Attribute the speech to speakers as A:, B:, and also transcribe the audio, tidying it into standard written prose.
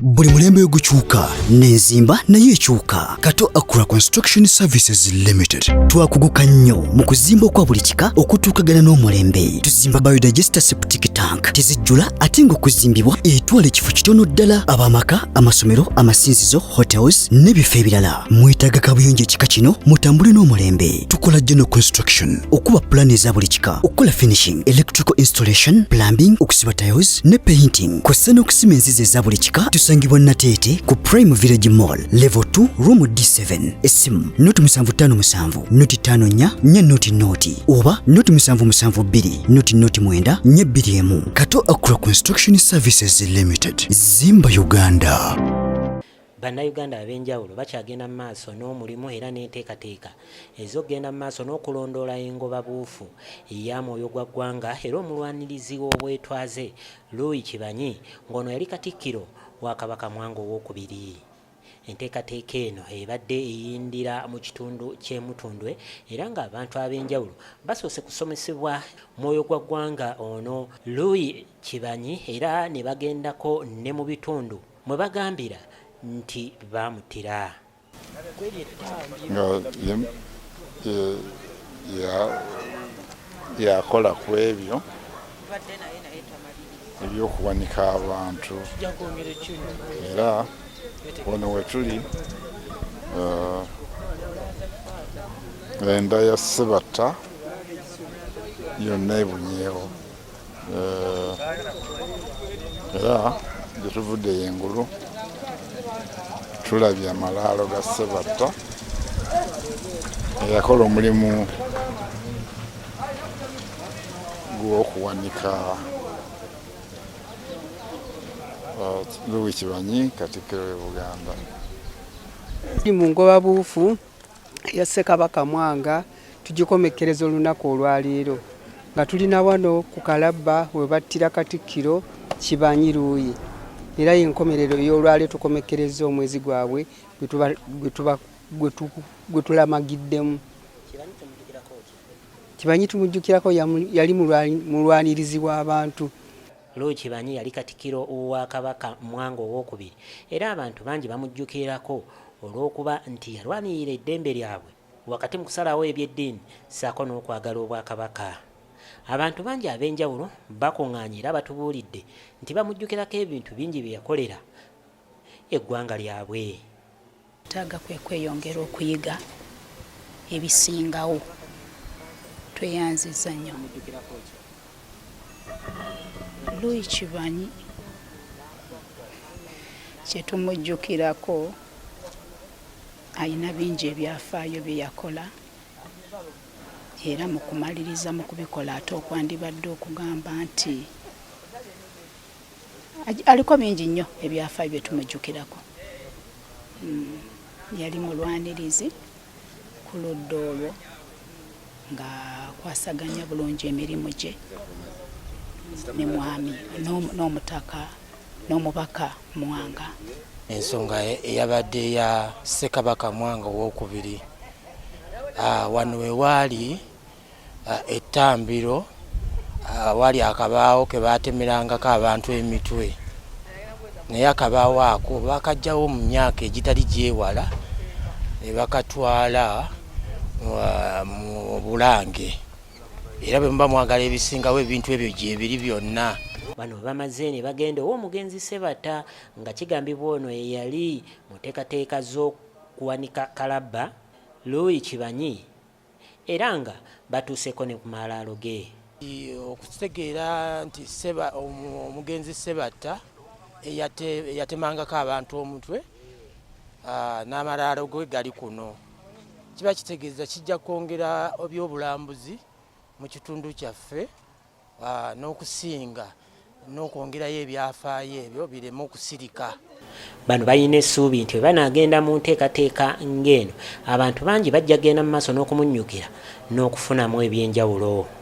A: Buli mulembe gukyuka n'enzimba nayo ekyuka. Kato Akura Construction Services Limited twakuguka nnyo mu kuzimba kwa buli kika okutuukagana n'omulembe. Tuzimba biodigester septic tank tezijjula ate ng'okuzimbibwa etwala ekifo kitono ddala ab'amaka, amasomero, amasinzizo, hotels n'ebifo ebirala. Mwetaaga kabuyonjo ekika kino mutambule n'omulembe. Tukola general construction okuba plan eza buli kika, okukola finishing, electrical installation, plumbing, okusiba tiles ne painting kw'ossa n'okusima enzizi eza buli kika. Tusangibwa Natete ku Prime Village Mall level 2 room D7. Esimu noti 757 noti 54 nya noti oba noti 772 noti 9 nya 21. Kato Akura Construction Services Limited. Zimba Uganda.
B: Bannayuganda ab'enjawulo bakyagenda mu maaso n'omulimu era n'enteekateeka ez'okugenda mu maaso n'okulondoola engoba buufu eya Mwoyo gwa ggwanga era omulwanirizi w'obwetwaze Louis Kibanyi ng'ono yali Katikkiro wa Kabaka Mwanga II. Enteekateeka eno ebadde eyindira mu kitundu ky'e Mutundwe era ng'abantu ab'enjawulo basoose kusomesebwa Mwoyo gwa ggwanga ono Louis Kibanyi era ne bagendako ne mu bitundu mwe bagambira nti bamutira.
C: Yakola ku ebyo ebyokuwanika abantu era wano wetuli enda ya Sebatta yonna ebunyeewo era gyetuvudde engulu tulabye amalaalo ga Sebatta eyakola omulimu gw'okuwanika Louis Kibanyi Katikkiro w'e Buganda.
D: Mu ngoba buufu ya Ssekabaka Mwanga tugikomekkereza olunaku olwaleero nga tulina wano ku Kalabba we battira Katikkiro Kibanyi Louis. Era y'enkomerero y'olwaleero tukomekkereza omwezi gwabwe gwe tulamagiddemu. Kibanyi tumujjukirako yali mulwanirizi w'abantu.
B: Louis Kibanyi yali Katikkiro wa Kabaka Mwanga II era abantu bangi bamujjukirako olw'okuba nti yalwanirira eddembe lyabwe wakati mu kusalawo eby'eddiini ssaako n'okwagala obwakabaka. Abantu bangi ab'enjawulo bakuŋŋaanye era batubuulidde nti bamujjukirako ebintu bingi bye yakolera eggwanga lyabwe.
E: Taaga kwe kweyongera okuyiga ebisingawo. Tweyanziza nnyo. Louis Kibanyi kye tumujjukirako ayina bingi ebyafaayo bye yakola era mu kumaliriza mu kubikola ate okwandibadde okugamba nti aliko bingi nnyo ebyafaayo bye tumujjukirako. Yali mulwanirizi ku ludda olwo nga kwasaganya bulungi emirimu gye ne mwami n'omubaka Mwanga.
F: Ensonga eyabadde ya Ssekabaka Mwanga II wano we waali ettambiro wali akabaawo ke baatemerangako abantu emitwe naye akabaawo ako bakajjawo mu myaka egitali gyewala ne bakatwala mu Bulange era bwe muba mwagala ebisingawo ebintu ebyo gyebiri byonna.
B: Bano bamaze ne bagenda ow'omugenzi Sebatta nga kigambibwa ono eyali mu nteekateeka z'okuwanika Kalabba Louis Kibanyi era nga batuuseko ne ku malaalo ge.
F: Okutegeera nti omugenzi Sebatta eyatemangako abantu omutwe n'amalaalo ge gali kuno kiba kitegeeza kijja kwongera ebyobulambuzi mu kitundu kyaffe n'okusinga n'okwongerayo ebyafaayo ebyo bireme okusirika.
B: Bano balina essuubi nti bwe banaagenda mu nteekateeka ng'eno abantu bangi bajja genda mu maaso n'okumunnyukira n'okufunamu ebyenjawulo.